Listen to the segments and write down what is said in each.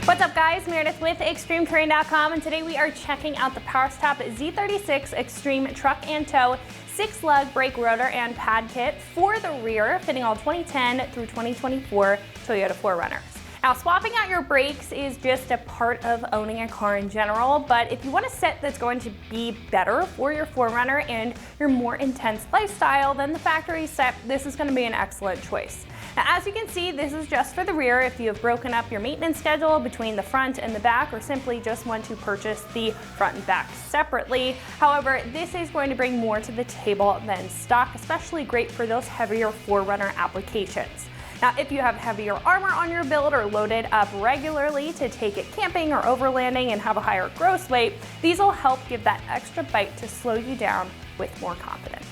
What's up guys, Meredith with ExtremeTerrain.com, and today we are checking out the PowerStop Z36 Extreme Truck and Tow 6-lug brake rotor and pad kit for the rear, fitting all 2010 through 2024 Toyota 4Runners. Now, swapping out your brakes is just a part of owning a car in general, but if you want a set that's going to be better for your 4Runner and your more intense lifestyle than the factory set, this is going to be an excellent choice. Now, as you can see, this is just for the rear if you have broken up your maintenance schedule between the front and the back, or simply just want to purchase the front and back separately. However, this is going to bring more to the table than stock, especially great for those heavier 4Runner applications. Now, if you have heavier armor on your build or loaded up regularly to take it camping or overlanding and have a higher gross weight, these will help give that extra bite to slow you down with more confidence.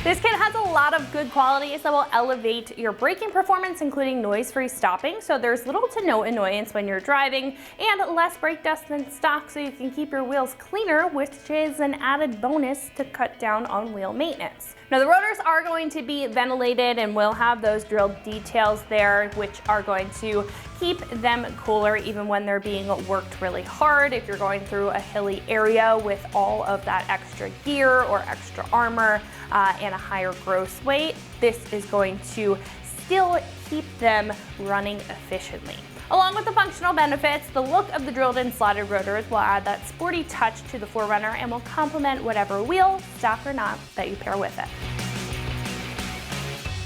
This kit has a lot of good qualities that will elevate your braking performance, including noise-free stopping, so there's little to no annoyance when you're driving, and less brake dust than stock, so you can keep your wheels cleaner, which is an added bonus to cut down on wheel maintenance. Now, the rotors are going to be ventilated and will have those drilled details there, which are going to keep them cooler even when they're being worked really hard. If you're going through a hilly area with all of that extra gear or extra armor and a higher gross weight, this is going to still keep them running efficiently. Along with the functional benefits, the look of the drilled and slotted rotors will add that sporty touch to the 4Runner and will complement whatever wheel, stock or not, that you pair with it.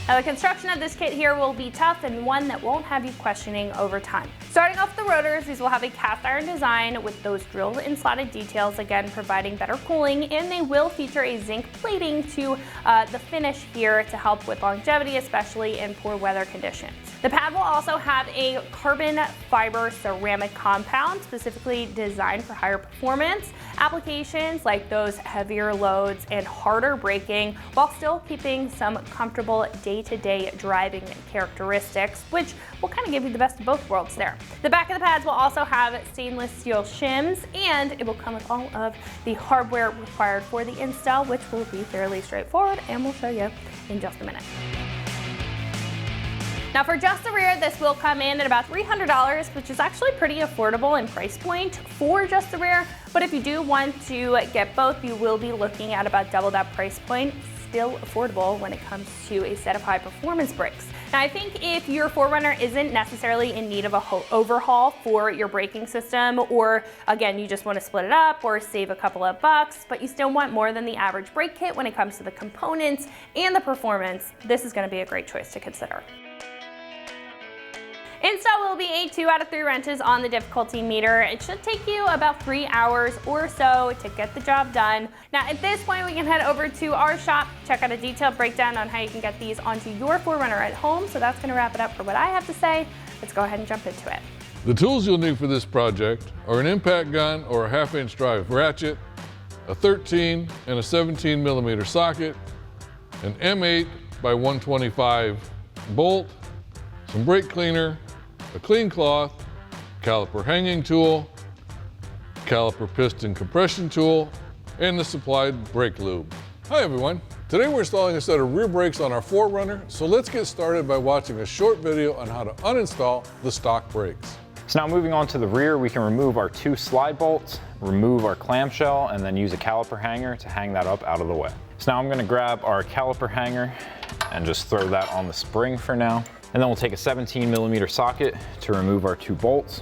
Now, the construction of this kit here will be tough and one that won't have you questioning over time. Starting off the rotors, these will have a cast iron design with those drilled and slotted details, again providing better cooling, and they will feature a zinc plating to the finish here to help with longevity, especially in poor weather conditions. The pad will also have a carbon fiber ceramic compound specifically designed for higher performance applications like those heavier loads and harder braking, while still keeping some comfortable day-to-day driving characteristics, which will kind of give you the best of both worlds there. The back of the pads will also have stainless steel shims, and it will come with all of the hardware required for the install, which will be fairly straightforward, and we'll show you in just a minute. Now, for just the rear, this will come in at about $300, which is actually pretty affordable in price point for just the rear. But if you do want to get both, you will be looking at about double that price point. Still affordable when it comes to a set of high performance brakes. Now, I think if your 4Runner isn't necessarily in need of a overhaul for your braking system, or again, you just want to split it up or save a couple of bucks, but you still want more than the average brake kit when it comes to the components and the performance, this is going to be a great choice to consider. Install will be a 2 out of 3 wrenches on the difficulty meter. It should take you about 3 hours or so to get the job done. Now, at this point, we can head over to our shop, check out a detailed breakdown on how you can get these onto your 4Runner at home. So that's gonna wrap it up for what I have to say. Let's go ahead and jump into it. The tools you'll need for this project are an impact gun or a 1/2-inch drive ratchet, a 13 and a 17 millimeter socket, an M8 by 125 bolt, some brake cleaner, a clean cloth, caliper hanging tool, caliper piston compression tool, and the supplied brake lube. Hi everyone. Today we're installing a set of rear brakes on our 4Runner, so let's get started by watching a short video on how to uninstall the stock brakes. So now moving on to the rear, we can remove our 2 slide bolts, remove our clamshell, and then use a caliper hanger to hang that up out of the way. So now I'm going to grab our caliper hanger and just throw that on the spring for now. And then we'll take a 17 millimeter socket to remove our 2 bolts.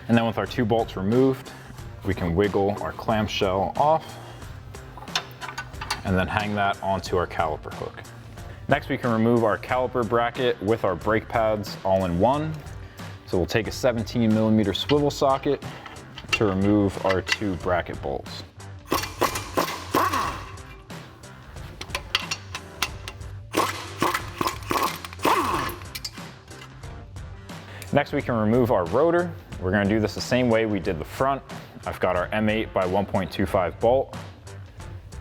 And then with our 2 bolts removed, we can wiggle our clamshell off and then hang that onto our caliper hook. Next, we can remove our caliper bracket with our brake pads all in one. So we'll take a 17 millimeter swivel socket to remove our 2 bracket bolts. Next, we can remove our rotor. We're gonna do this the same way we did the front. I've got our M8 by 1.25 bolt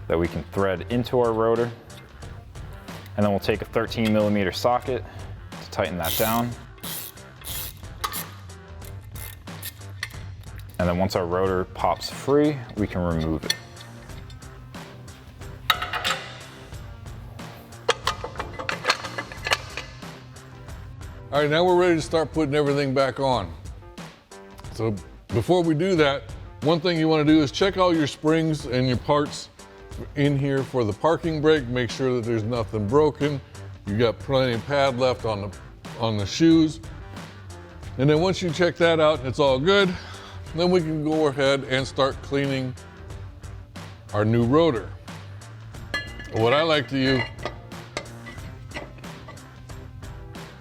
that we can thread into our rotor. And then we'll take a 13mm socket to tighten that down. And then once our rotor pops free, we can remove it. All right, now we're ready to start putting everything back on. So before we do that, one thing you want to do is check all your springs and your parts in here for the parking brake. Make sure that there's nothing broken. You got plenty of pad left on the shoes. And then once you check that out and it's all good, then we can go ahead and start cleaning our new rotor. What I like to do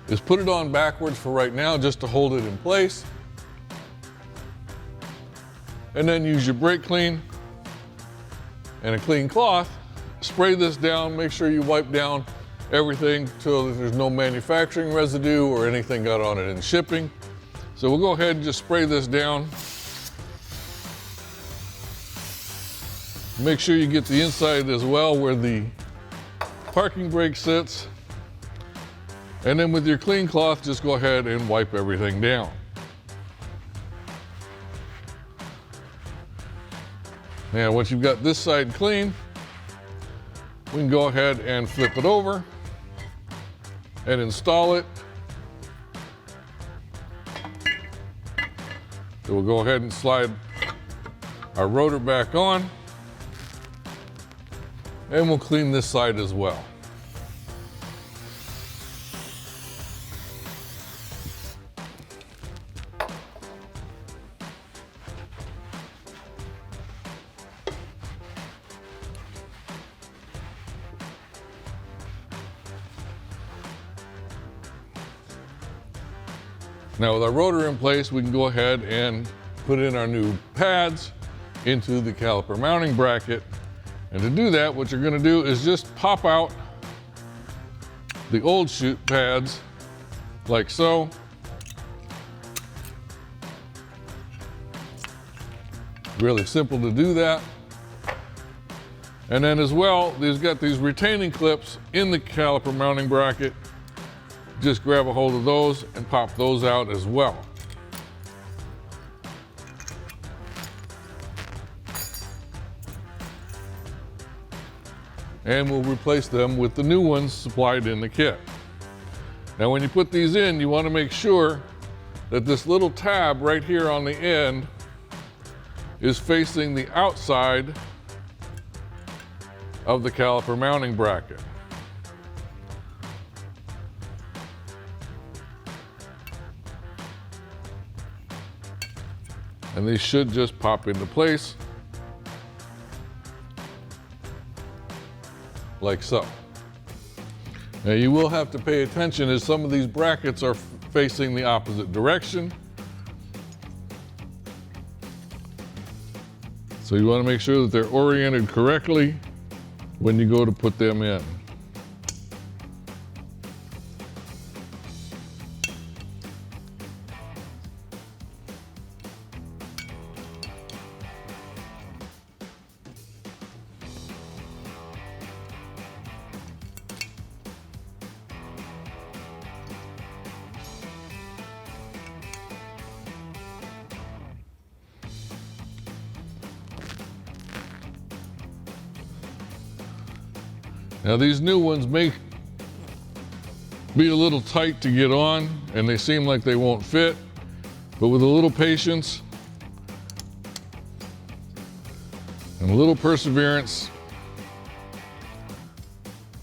is put it on backwards for right now just to hold it in place. And then use your brake clean and a clean cloth. Spray this down, make sure you wipe down everything so that there's no manufacturing residue or anything got on it in shipping. So we'll go ahead and just spray this down. Make sure you get the inside as well where the parking brake sits. And then with your clean cloth, just go ahead and wipe everything down. Now, once you've got this side clean, we can go ahead and flip it over and install it. So we'll go ahead and slide our rotor back on, and we'll clean this side as well. Now with our rotor in place, we can go ahead and put in our new pads into the caliper mounting bracket. And to do that, what you're gonna do is just pop out the old chute pads like so. Really simple to do that. And then as well, these got these retaining clips in the caliper mounting bracket. Just grab a hold of those and pop those out as well. And we'll replace them with the new ones supplied in the kit. Now when you put these in, you want to make sure that this little tab right here on the end is facing the outside of the caliper mounting bracket. And these should just pop into place like so. Now you will have to pay attention as some of these brackets are facing the opposite direction. So you want to make sure that they're oriented correctly when you go to put them in. Now these new ones may be a little tight to get on and they seem like they won't fit, but with a little patience and a little perseverance,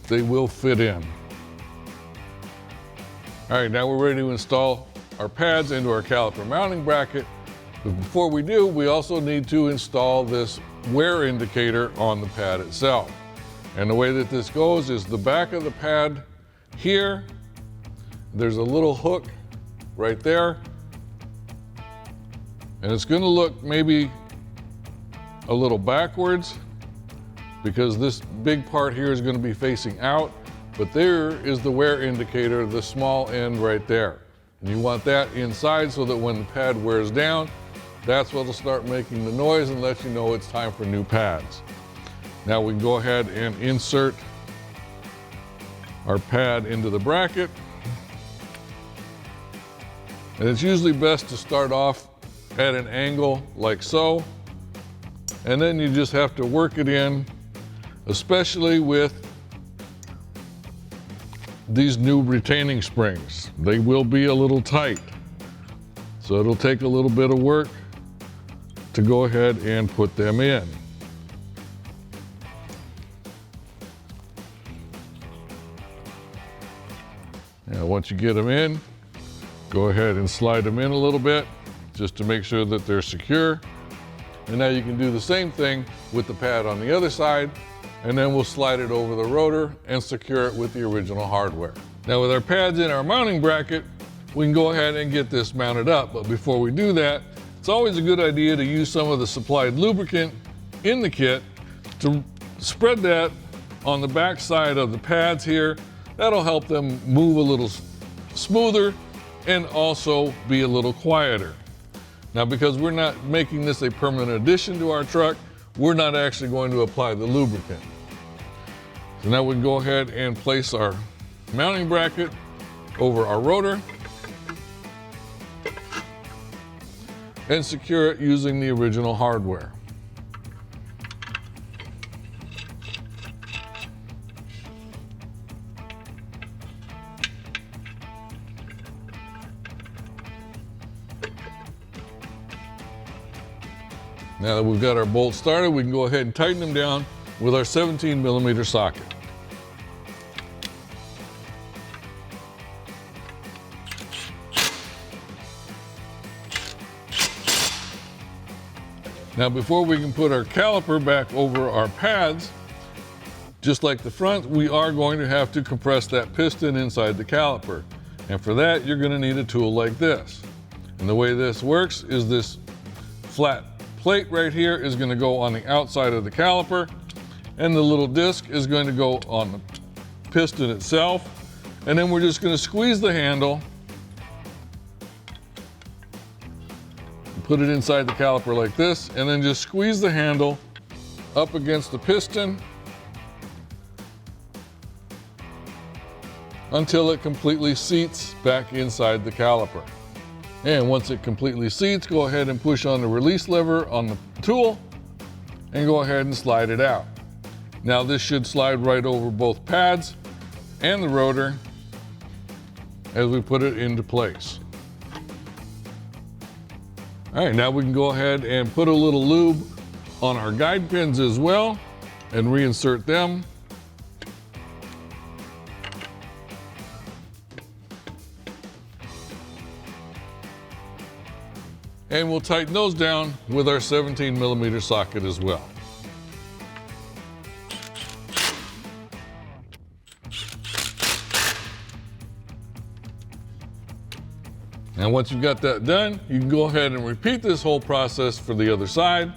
they will fit in. All right, now we're ready to install our pads into our caliper mounting bracket. But before we do, we also need to install this wear indicator on the pad itself. And the way that this goes is the back of the pad here, there's a little hook right there. And it's gonna look maybe a little backwards because this big part here is gonna be facing out, but there is the wear indicator, the small end right there. And you want that inside so that when the pad wears down, that's what'll start making the noise and let you know it's time for new pads. Now we can go ahead and insert our pad into the bracket. And it's usually best to start off at an angle like so, and then you just have to work it in, especially with these new retaining springs. They will be a little tight, so it'll take a little bit of work to go ahead and put them in. Now once you get them in, go ahead and slide them in a little bit just to make sure that they're secure. And now you can do the same thing with the pad on the other side, and then we'll slide it over the rotor and secure it with the original hardware. Now with our pads in our mounting bracket, we can go ahead and get this mounted up. But before we do that, it's always a good idea to use some of the supplied lubricant in the kit to spread that on the back side of the pads here. That'll help them move a little smoother and also be a little quieter. Now, because we're not making this a permanent addition to our truck, we're not actually going to apply the lubricant. So now we can go ahead and place our mounting bracket over our rotor and secure it using the original hardware. Now that we've got our bolts started, we can go ahead and tighten them down with our 17mm socket. Now before we can put our caliper back over our pads, just like the front, we are going to have to compress that piston inside the caliper. And for that, you're going to need a tool like this. And the way this works is this flat plate right here is going to go on the outside of the caliper, and the little disc is going to go on the piston itself. And then we're just going to squeeze the handle, put it inside the caliper like this, and then just squeeze the handle up against the piston until it completely seats back inside the caliper. And once it completely seats, go ahead and push on the release lever on the tool and go ahead and slide it out. Now this should slide right over both pads and the rotor as we put it into place. All right, now we can go ahead and put a little lube on our guide pins as well and reinsert them. And we'll tighten those down with our 17mm socket as well. And once you've got that done, you can go ahead and repeat this whole process for the other side.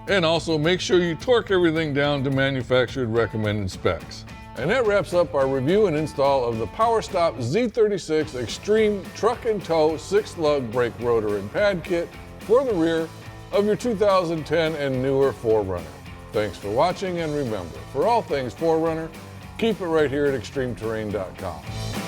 And also make sure you torque everything down to manufactured recommended specs. And that wraps up our review and install of the PowerStop Z36 Extreme Truck and Tow 6-lug brake rotor and pad kit for the rear of your 2010 and newer 4Runner. Thanks for watching, and remember, for all things 4Runner, keep it right here at ExtremeTerrain.com.